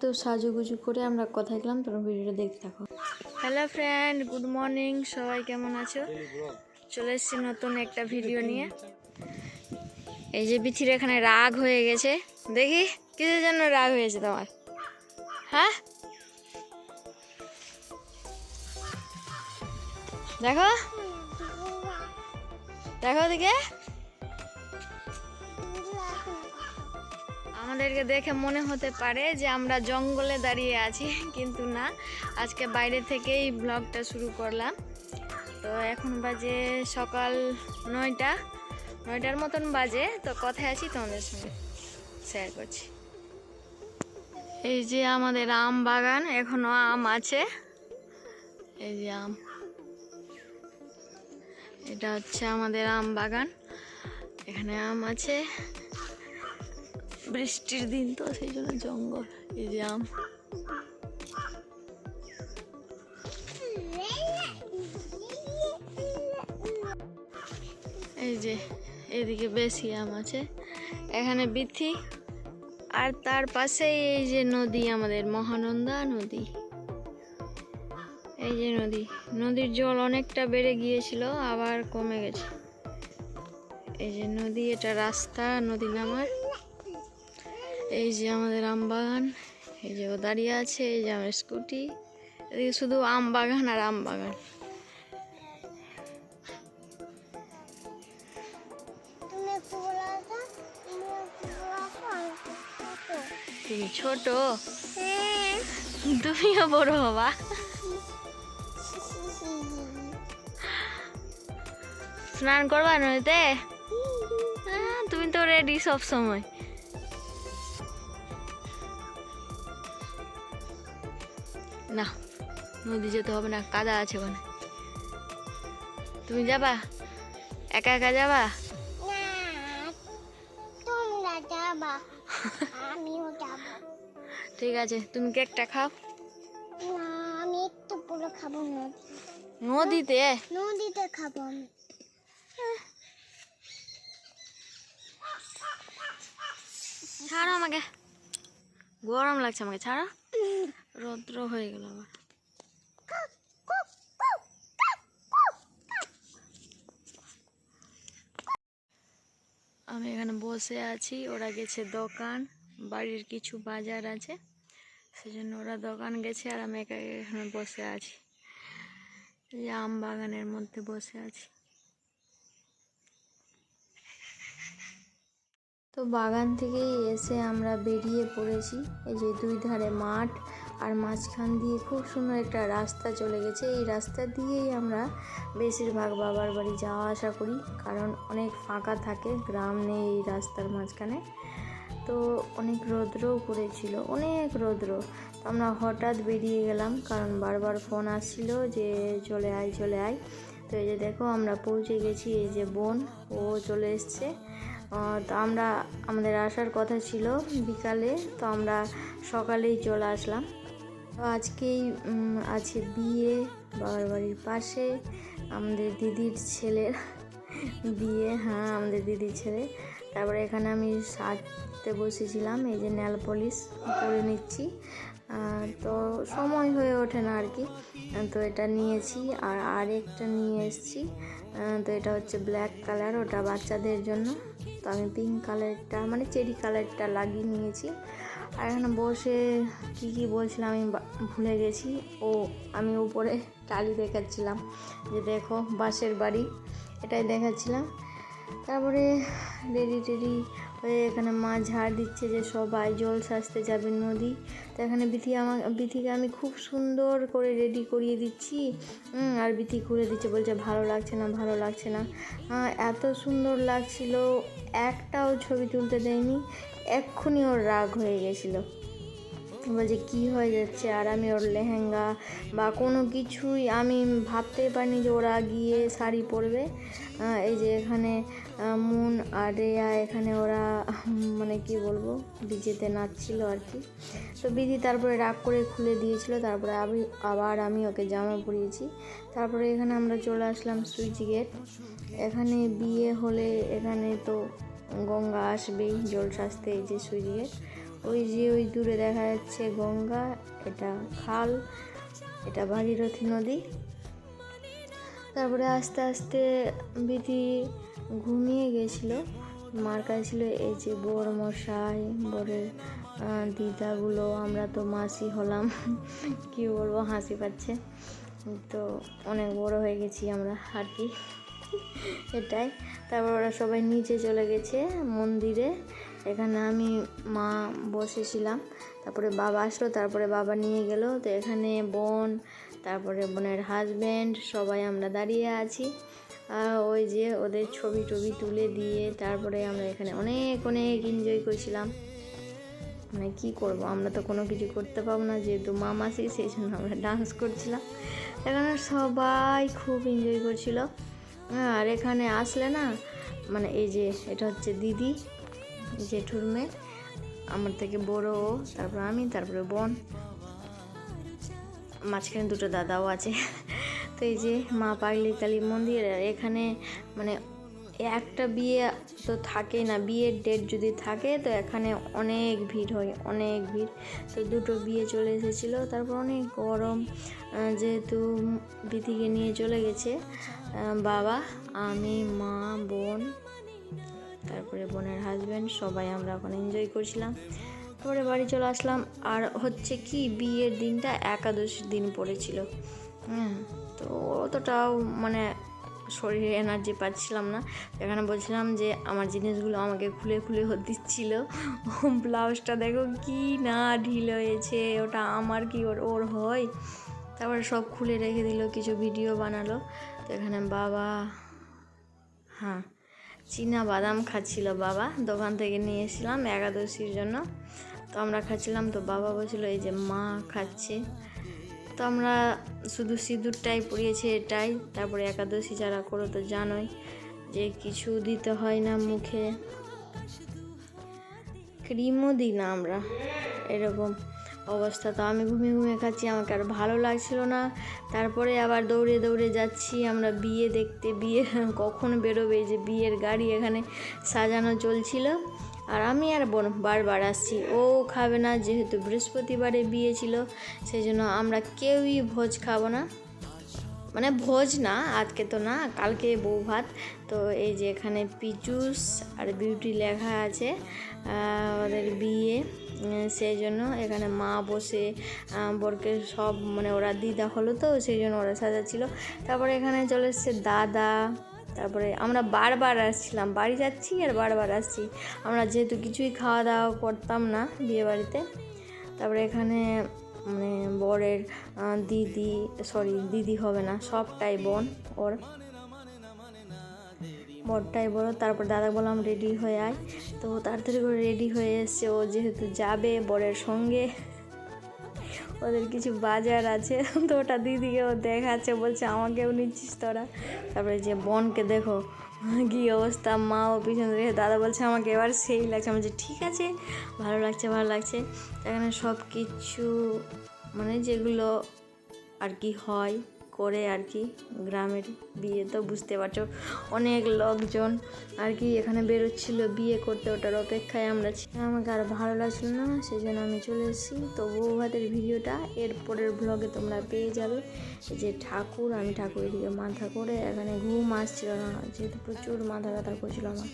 তো সাজুগুজু করে আমরা কোথায় গেলাম তোমরা ভিডিওটা দেখতে থাকো। Hello friend, good morning. সবাই কেমন আছো? চলে এসেছি নতুন একটা ভিডিও নিয়ে। এই যে বিথির এখানে রাগ হয়ে গেছে, দেখি কিসের জন্য রাগ হয়েছে তোমার? হ্যাঁ দেখো দেখো দিকে। আমাদেরকে দেখে মনে হতে পারে যে আমরা জঙ্গলে দাঁড়িয়ে আছি, কিন্তু না, আজকে বাইরে থেকেই ব্লগটা শুরু করলাম। তো এখন বাজে সকাল 9টার মতন বাজে। তো কথায় আছি, তোমাদের সঙ্গে শেয়ার করছি। এই যে আমাদের আম বাগান, এখনো আম আছে। এই যে আম, এটা হচ্ছে আমাদের আম বাগান, এখানে আম আছে। বৃষ্টির দিন তো সেই জন্য জঙ্গল। এই যে আম, এই যে এদিকে বেশি আম আছে, এখানে বিথি। আর তার পাশেই এই যে নদী, আমাদের মহানন্দা নদী। এই যে নদীর জল অনেকটা বেড়ে গিয়েছিল, আবার কমে গেছে। এই যে নদী, এটা রাস্তা নদী নামার। এই যে আমাদের আম বাগান, এই যে ও দাঁড়িয়ে আছে, এই যে আমার স্কুটি। এদিকে শুধু আম বাগান আর আম বাগান। তুমি ছোট, তুমিও বড় হবা। স্নান করবা নদীতে? তুমি তো রেডি সব সময়। না, নদী যেতে হবে না, কাদা আছে ওখানে। তুমি যাবা? একা একা যাবা? ঠিক আছে, তুমি কেকটা খাও। আমি একটু পুরো খাবো না, নদীতে খাবো আমি। ছাড়ো আমাকে, গরম লাগছে, আমাকে ছাড়ো। রৌদ্র হয়ে গেল আবার। আমি এখানে বসে আছি, ওরা গেছে দোকান, বাড়ির কিছু বাজার আছে, সেজন্য ওরা দোকান গেছে, আর আমি একা এখানে বসে আছি। এই আম বাগানের মধ্যে বসে আছি। তো বাগান থেকেই এসে আমরা বেরিয়ে পড়েছি। এই যে দুই ধারে মাঠ, আর মাঝখান দিয়ে খুব সুন্দর একটা রাস্তা চলে গেছে। এই রাস্তা দিয়েই আমরা বেশিরভাগ বাবার বাড়ি যাওয়া আসা করি, কারণ অনেক ফাঁকা থাকে, গ্রাম নেই এই রাস্তার মাঝখানে। তো অনেক রৌদ্রও পড়েছিল, অনেক রৌদ্র। তো আমরা হঠাৎ বেরিয়ে গেলাম, কারণ বারবার ফোন আসছিল যে চলে আয় চলে আয়। তো এই যে দেখো আমরা পৌঁছে গেছি। এই যে বোন, ও চলে এসছে। তো আমাদের আসার কথা ছিল বিকালে, তো আমরা সকালেই চলে আসলাম। তো আজকেই আছে বিয়ে বাবার বাড়ির পাশে, আমাদের দিদির ছেলের বিয়ে। হ্যাঁ, আমাদের দিদির ছেলে। তারপরে এখানে আমি সাজতে বসেছিলাম, এই যে নেল পলিশ করে নিচ্ছি। তো সময় হয়ে ওঠে না আর কি। তো এটা নিয়েছি, আর আরেকটা নিয়ে এসেছি। তো এটা হচ্ছে ব্ল্যাক কালার, ওটা বাচ্চাদের জন্য। তো আমি পিঙ্ক কালারটা, মানে চেরি কালারটা লাগিয়ে নিয়েছি। আর এখানে বসে কী বলছিলাম আমি ভুলে গেছি। আমি উপরে টালি দেখাচ্ছিলাম যে দেখো বাঁশের বাড়ি, এটাই দেখাচ্ছিলাম। তারপরে রেডি হয়ে এখানে মা ঝাড় দিচ্ছে যে সবাই জল সাজতে যাবে নদী। তো এখানে বিথিকে আমি খুব সুন্দর করে রেডি করিয়ে দিচ্ছি। আর বিথি ঘুরে দিচ্ছে, বলছে ভালো লাগছে না। এত সুন্দর লাগছিল, একটাও ছবি তুলতে দেয়নি। এক্ষুনি ওর রাগ হয়ে গেছিলো, বলছে কি হয়ে যাচ্ছে। আর আমি ওর লেহেঙ্গা বা কোনো কিছুই আমি ভাবতেই পারিনি যে ওরা গিয়ে শাড়ি পরবে। এই যে এখানে মুন আর রেয়া, এখানে ওরা মানে কি বলবো, ডিজেতে নাচছিল আর কি। তো বিধি তারপরে রাগ করে খুলে দিয়েছিল, তারপরে আবার আমি ওকে জামা পরিয়েছি। তারপরে এখানে আমরা চলে আসলাম সুইচ গেট। এখানে বিয়ে হলে এখানে তো গঙ্গা আসবেই জল সাজতে। এই যে সুইচ গেট, ওই যে ওই দূরে দেখা যাচ্ছে গঙ্গা, এটা খাল, এটা ভাগীরথী নদী। তারপরে আস্তে আস্তে বিধি ঘুমিয়ে গেছিল, মার কাছে ছিল এই যে বর মশাই, বরের দিদাগুলো, আমরা তো মাসি হলাম কি বলবো, হাসি পাচ্ছে। তো অনেক বড় হয়ে গেছি আমরা আর কি, এটাই। তারপর ওরা সবাই নিচে চলে গেছে মন্দিরে, এখানে আমি মা বসেছিলাম। তারপরে বাবা আসলো, তারপরে বাবা নিয়ে গেল। তো এখানে বোন, তারপরে বোনের হাজব্যান্ড, সবাই আমরা দাঁড়িয়ে আছি। আর ওই যে ওদের ছবি টবি তুলে দিয়ে তারপরে আমরা এখানে অনেক অনেক এনজয় করছিলাম। মানে কী করবো, আমরা তো কোনো কিছু করতে পারবো না যেহেতু মা মাসি, সেই জন্য আমরা ডান্স করছিলাম। এখানে সবাই খুব এনজয় করছিল। আর এখানে আসলে না, মানে এই যে এটা হচ্ছে দিদি, জেঠুর মেয়ে, আমার থেকে বড় ও, তারপর আমি, তারপরে বোন, মাঝখানে দুটো দাদাও আছে। তো এই যে মা পাগলি কালী মন্দির। আর এখানে মানে একটা বিয়ে তো থাকেই না, বিয়ের ডেট যদি থাকে তো এখানে অনেক ভিড় হয়, অনেক ভিড়। তো দুটো বিয়ে চলে এসেছিলো, তারপর অনেক গরম, যেহেতু বিধিকে নিয়ে চলে গেছে বাবা, আমি, মা, বোন, তারপরে বোনের হাজব্যান্ড, সবাই আমরা এখন এনজয় করছিলাম। তারপরে বাড়ি চলে আসলাম। আর হচ্ছে কি, বিয়ের দিনটা একাদশীর দিন পড়েছিল। তো অতটাও মানে শরীরে এনার্জি পাচ্ছিলাম না। এখানে বলছিলাম যে আমার জিনিসগুলো আমাকে খুলে খুলে দিচ্ছিল। ব্লাউজটা দেখো কি না ঢিল হয়েছে, ওটা আমার কি ওর হয়। তারপরে সব খুলে রেখে দিল, কিছু ভিডিও বানালো। তো এখানে বাবা, হ্যাঁ, চীনা বাদাম খাচ্ছিল বাবা, দোকান থেকে নিয়ে এসেছিলাম একাদশীর জন্য। তো আমরা খাচ্ছিলাম, তো বাবা বলছিল এই যে মা খাচ্ছে। তো আমরা শুধু সিঁদুরটাই পরিয়েছি এটাই। তারপরে একাদশী যারা করো তো জানোই যে কিছু দিতে হয় না মুখে, ক্রিমও দিই না আমরা, এরকম অবস্থা। তো আমি ঘুমিয়ে ঘুমিয়ে খাচ্ছি, আমাকে আর ভালো লাগছিল না। তারপরে আবার দৌড়ে দৌড়ে যাচ্ছি আমরা বিয়ে দেখতে, বিয়ে কখন বেরোবে, যে বিয়ের গাড়ি এখানে সাজানো চলছিল। আর আমি আর বোন বারবার আসছি, ও খাবে না যেহেতু বৃহস্পতিবারে বিয়ে ছিল, সেই জন্য আমরা কেউই ভোজ খাবো না, মানে ভোজ না, আজকে তো না, কালকে বউ ভাত। তো এই যে এখানে পিচুস আর বিউটি লেখা আছে, ওদের বিয়ে, সেই জন্য এখানে মা বসে বরকে সব, মানে ওরা দিদা হলো তো সেই জন্য ওরা সাজাচ্ছিল। তারপরে এখানে চলে এসছে দাদা। তারপরে আমরা বারবার আসছিলাম, বাড়ি যাচ্ছি আর বারবার আসছি, আমরা যেহেতু কিছুই খাওয়া দাওয়া করতাম না বিয়ে বাড়িতে। তারপরে এখানে মানে বরের দিদি, দিদি হবে না, সবটাই বোন, ওর বরটাই বড়। তারপর দাদা বললাম রেডি হয়ে আয়, তো তাড়াতাড়ি করে রেডি হয়ে এসছে, ও যেহেতু যাবে বরের সঙ্গে, ওদের কিছু বাজার আছে, তো ওটা দিদিকেও দেখাচ্ছে, বলছে আমাকেও নিচ্ছিস তোরা। তারপরে যে বোনকে দেখো কী অবস্থা, মাও পিছনে রেখে, দাদা বলছে আমাকে এবার সেই লাগছে, আমি বলছি ঠিক আছে, ভালো লাগছে ভালো লাগছে। এখানে সব কিছু মানে যেগুলো আর কি হয় করে আর কি, গ্রামের বিয়ে তো বুঝতে পারছো, অনেক লোকজন আর কি এখানে বেরোচ্ছিলো বিয়ে করতে, ওটার অপেক্ষায় আমরা ছিলাম। আমাকে আর ভালো লাগছিল না, সেই জন্য আমি চলে এসেছি। তো বউ ভাতের ভিডিওটা এর পরের ব্লগে তোমরা পেয়ে যাবে। এই যে ঠাকুর, আমি ঠাকুরের দিকে মাথা করে, এখানে ঘুম আসছিল না যেহেতু প্রচুর মাথা ব্যথা করছিল আমার।